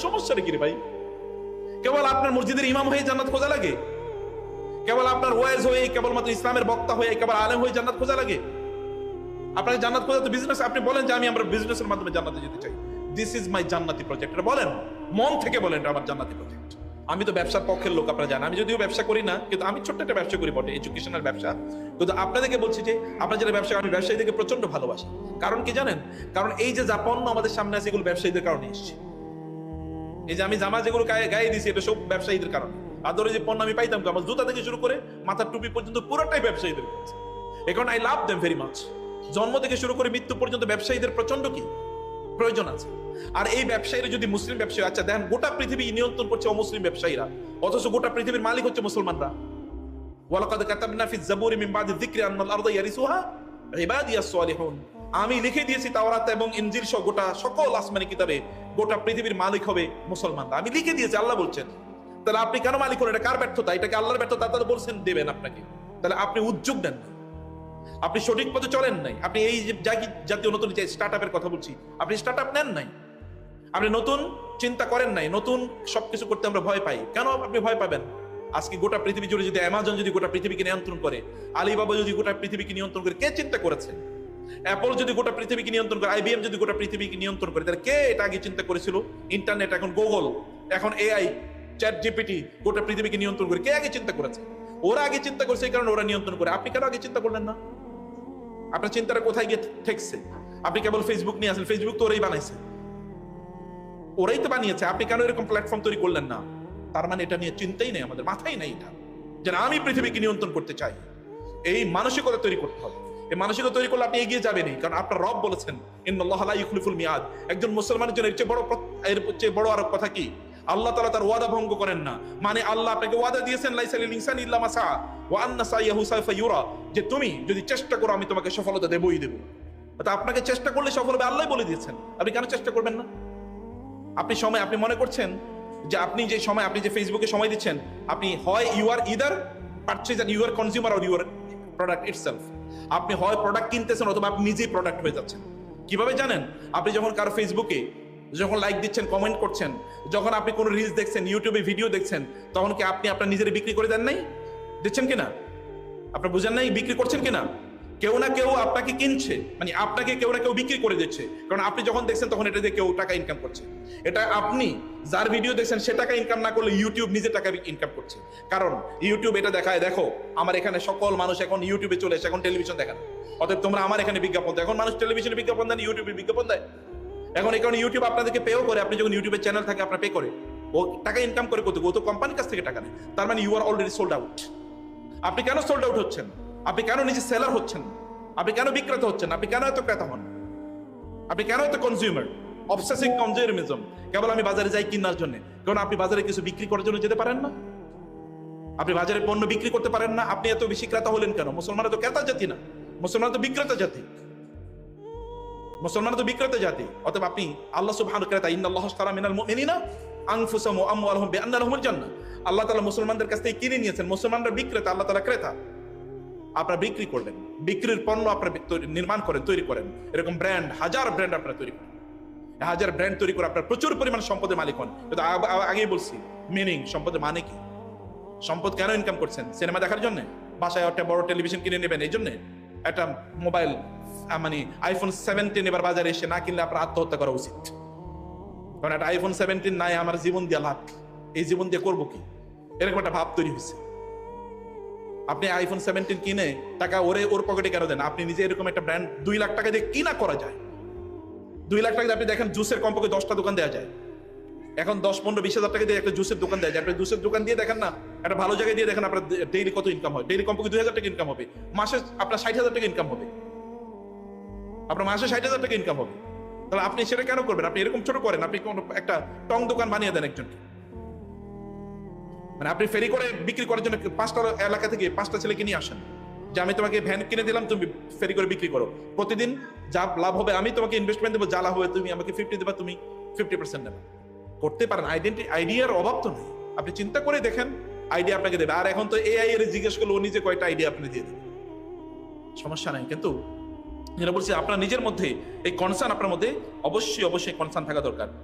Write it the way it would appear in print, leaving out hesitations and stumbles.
সমস্যাটা কি রে ভাই? কেবল আপনার মসজিদের ইমাম হয়ে জান্নাত খোঁজা লাগে? কেবল আপনার ওয়াইজ হয়ে, কেবলমাত্র ইসলামের বক্তা হয়ে, কেবল আলেম হয়ে জান্নাত খোঁজা লাগে? আপনাকে জান্নাত খোঁজা তো বিজনেস। আপনি বলেন যে আমরা বিজনেসের মাধ্যমে জান্নাতে যেতে চাই, দিস ইজ মাই জান্নাতি প্রজেক্ট। এটা বলেন, মন থেকে বলেন এটা আমার জান্নাতি প্রজেক্ট। আমি তো ব্যবসার পক্ষের লোক, আপনারা জানেন। আমি যদিও ব্যবসা করি না, কিন্তু আমি ছোট্ট একটা ব্যবসা করি বটে, এডুকেশনাল ব্যবসা। কিন্তু আপনাদেরকে বলছি যে আপনারা যারা ব্যবসা, আমি ব্যবসায়ীদেরকে প্রচন্ড ভালোবাসি। কারণ কি জানেন? কারণ এই যে পণ্য আমাদের সামনে আছে, এগুলো ব্যবসায়ীদের কারণে এসছে। এই যে আমি জামা যেগুলো গায়ে দিছি, এটা সব ব্যবসায়ীদের কারণে। আদরে যে পণ্য আমি পাইতাম, আমার জুতা থেকে শুরু করে মাথার টুপি পর্যন্ত পুরোটাই ব্যবসায়ীদের কাছে। এখন I love them very much. জন্ম থেকে শুরু করে মৃত্যু পর্যন্ত ব্যবসায়ীদের প্রচন্ড কি প্রয়োজন আছে। আর এই ব্যবসায়ীরা যদি মুসলিম ব্যবসায়ী, আচ্ছা দেখেন, গোটা পৃথিবী নিয়ন্ত্রণ করছে অমুসলিম ব্যবসায়ীরা, অথচ গোটা পৃথিবীর মালিক হচ্ছে মুসলমানরা। ওয়ালাকাদ কাতাবনা ফিজ জাবুরি মিন বাদি যিকরি আন্নাল আরদা ইয়ারিসুহা ইবাদিয়াস সালিহুন। আমি লিখে দিয়েছি তাওরাত এবং ইনজিল সহ গোটা সকল আসমানি কিতাবে, গোটা পৃথিবীর মালিক হবে মুসলমানরা। আমি লিখে দিয়েছি, আল্লাহ বলছেন। তাহলে আপনি কেন মালিক হলেন? এটা কার ব্যর্থতা? এটাকে আল্লাহর ব্যর্থতা। তাহলে বলছেন দেবেন আপনাকে, তাহলে আপনি উদ্যোগ নেন না, আপনি সঠিক পথে চলেন নাই। আপনি এই যে জাতীয় নতুন স্টার্ট আপের কথা বলছি, আপনি স্টার্ট আপ নেন নাই, আপনি নতুন চিন্তা করেন নাই। নতুন সবকিছু করতে আমরা ভয় পাই। কেন আপনি ভয় পাবেন? আজকে গোটা পৃথিবী জুড়ে যদি অ্যামাজন যদি গোটা পৃথিবীকে নিয়ন্ত্রণ করে, আলিবাবা যদি গোটা পৃথিবীকে নিয়ন্ত্রণ করে, কে চিন্তা করেছে? অ্যাপল যদি গোটা পৃথিবীকে নিয়ন্ত্রণ করে, আইবিএম যদি গোটা পৃথিবীকে নিয়ন্ত্রণ করে, তাহলে কে এটা আগে চিন্তা করেছিল? ইন্টারনেট, এখন গুগল, এখন এআই, চ্যাট জিপিটি গোটা পৃথিবীকে নিয়ন্ত্রণ করে, কে আগে চিন্তা করেছে? ওরা আগে চিন্তা করেছে, এই কারণে ওরা নিয়ন্ত্রণ করে। আপনি কেন আগে চিন্তা করলেন না? আপনার চিন্তাটা কোথায় গিয়ে ঠেকছে? আপনি কেবল ফেসবুক নিয়ে আসেন, ফেসবুক তো ওরাই বানাইছে, ওরাই তো বানিয়েছে। আপনি কেন এরকম প্ল্যাটফর্ম তৈরি করলেন না? তার মানে এটা নিয়ে চিন্তাই নেই, আমাদের মাথায় নেই এটা, যে আমি পৃথিবীকে নিয়ন্ত্রণ করতে চাই। এই মানসিকতা তৈরি করতে হবে। এই মানসিকতা তৈরি করলে আপনি এগিয়ে যাবেনই, কারণ আপনার রব বলেছেন ইন্নাল্লাহা লা ইউখলিফুল মিয়াদ। একজন মুসলমানের জন্য এর চেয়ে বড় আর কথা কি? আল্লাহ তাআলা তার ওয়াদা ভঙ্গ করেন না। মানে আল্লাহ আপনাকে ওয়াদা দিয়েছেন, লাইসা লিল ইনসানি ইল্লা মা সাআ ওয়া আন্না সাইয়াহু সাউফা ইউরা, যে তুমি যদি চেষ্টা করো আমি তোমাকে সফলতা দেবই দেব। অর্থাৎ আপনাকে চেষ্টা করলে সফল হবে, আল্লাহই বলে দিয়েছেন। আপনি কেন চেষ্টা করবেন না? আপনি মনে করছেন যে আপনি যে ফেসবুকে সময় দিচ্ছেন, আপনি হয় you are either purchase and you are consumer or you are product itself. আপনি হয় প্রোডাক্ট কিনতেছেন অথবা আপনি নিজেই প্রোডাক্ট হয়ে যাচ্ছেন। কিভাবে জানেন? আপনি যখন কারো ফেসবুকে যখন লাইক দিচ্ছেন, কমেন্ট করছেন, যখন আপনি কোনো রিলস দেখছেন, ইউটিউবে ভিডিও দেখছেন, তখন কি আপনি আপনার নিজের বিক্রি করে দেন নাই? দিচ্ছেন কিনা? আপনার বুঝেন নাই বিক্রি করছেন কিনা? কেউ না কেউ আপনাকে কিনছে, মানে আপনাকে কেউ না কেউ বিক্রি করে দিচ্ছে। কারণ আপনি যখন দেখছেন তখন এটা দিয়ে কেউ টাকা ইনকাম করছে। এটা আপনি যার ভিডিও দেখছেন সে টাকা ইনকাম না করলে ইউটিউব নিজে টাকা ইনকাম করছে। কারণ ইউটিউব এটা দেখায়, দেখো আমার এখানে সকল মানুষ এখন ইউটিউবে চলে এসে এখন টেলিভিশন দেখান, অতএব তোমরা আমার এখানে বিজ্ঞাপন দেয়। এখন মানুষ টেলিভিশনে বিজ্ঞাপন দেন, ইউটিউবে বিজ্ঞাপন দেয়। এখন এই কারণে ইউটিউব আপনাদেরকে পেও করে। আপনি যখন ইউটিউবের চ্যানেল থাকে আপনার পে করে, ও টাকা ইনকাম করে করতে, ও তো কোম্পানির কাছ থেকে টাকা নেয়। তার মানে you are already sold out. আপনি কেন সোল্ড আউট হচ্ছেন? আপনি কেন নিজে সেলার হচ্ছেন? আপনি কেন বিক্রেতা হচ্ছেন? আপনি কেন এত ক্রেতা হন? আপনি কেন এত কনজিউমার? Obsessive consumerism. কেবল আমি বাজারে যাই কেনার জন্য। কারণ আপনি বাজারে কিছু বিক্রি করার জন্য যেতে পারেন না, আপনি বাজারে পণ্য বিক্রি করতে পারেন না। আপনি এত বেশি ক্রেতা হলেন কেন? মুসলমানরা তো ক্রেতা জাতি না, মুসলমান তো বিক্রেতা জাতি। মুসলমান তো বিক্রেতা জাতি। অতএব আপনি আল্লাহ সুবহানাহু ক্রেতা। ইন্নাল্লাহা আশতারা মিনাল মুমিনিনা আনফুসাহুম ওয়া আমওয়ালাহুম বিআন্না লাহুমুল জান্নাহ। আল্লাহ তাআলা মুসলমানদের কাছ থেকে কিনে নিয়েছেন। মুসলমানরা বিক্রেতা, আল্লাহ তাআলা ক্রেতা। আপনারা বিক্রি করবেন, বিক্রির পণ্য আপনারা নির্মাণ করেন, তৈরি করেন। এরকম ব্র্যান্ড, হাজার ব্র্যান্ড আপনারা তৈরি করেন। হাজার ব্র্যান্ড তৈরি করে আপনার প্রচুর পরিমাণ সম্পদের মালিক হন। কিন্তু আগেই বলছি, মিনিং সম্পদের মানে কি? সম্পদ কেন ইনকাম করছেন? সিনেমা দেখার জন্য? বাসায় একটা বড় টেলিভিশন কিনে নেবেন এই জন্য? একটা মোবাইল, মানে আইফোন 17 এবার বাজারে এসে না কিনলে আপনার আত্মহত্যা করা উচিত। কারণ একটা আইফোন 17 নাই, আমার জীবন দিয়ে লাভ, এই জীবন দিয়ে করবো কি, এরকম একটা ভাব তৈরি হয়েছে। আপনি আইফোন 17 কিনে টাকা ওর পকেটে কেন দেন? আপনি নিজে এরকম একটা ব্র্যান্ড 2 লাখ টাকা দিয়ে কিনা করা যায়। 2 লাখ টাকা দিয়ে আপনি দেখেন জুসের কমপক্ষে 10টা দোকান দেওয়া যায়। এখন 10-15-20 হাজার টাকা দিয়ে একটা জুসের দোকান দেওয়া যায়। আপনি জুসের দোকান দিয়ে দেখেন না, একটা ভালো জায়গায় দিয়ে দেখেন আপনার ডেইলি কত ইনকাম হয়। ডেইলি কমপক্ষে 2000 টাকা ইনকাম হবে। মাসে আপনার 60,000 টাকা ইনকাম হবে। আপনার মাসে 60,000 টাকা ইনকাম হবে। তাহলে আপনি সেটা কেন করবেন? আপনি এরকম ছোট করেন, আপনি কোনো একটা টং দোকান বানিয়ে দেন একজনকে। মানে আপনি ফেরি করে বিক্রি করার জন্য 5টা এলাকা থেকে 5টা ছেলেকে নিয়ে আসেন, যে আমি তোমাকে ভ্যান কিনে দিলাম, তুমি ফেরি করে বিক্রি করো। প্রতিদিন যা লাভ হবে আমি তোমাকে ইনভেস্টমেন্ট দেবো, যা লাভ হবে তুমি আমাকে 50 দেবা, তুমি 50% নেবে। করতে পারেন। আইডিয়ার অভাব তো নেই। আপনি চিন্তা করে দেখেন, আইডিয়া আপনাকে দেবে। আর এখন তো এআই এর জিজ্ঞেস করলে ও নিজে কয়টা আইডিয়া আপনি দিয়ে দেবে, সমস্যা নাই। কিন্তু যেটা বলছি, আপনার নিজের মধ্যে এই কনসার্ন, আপনার মধ্যে অবশ্যই কনসার্ন থাকা দরকার।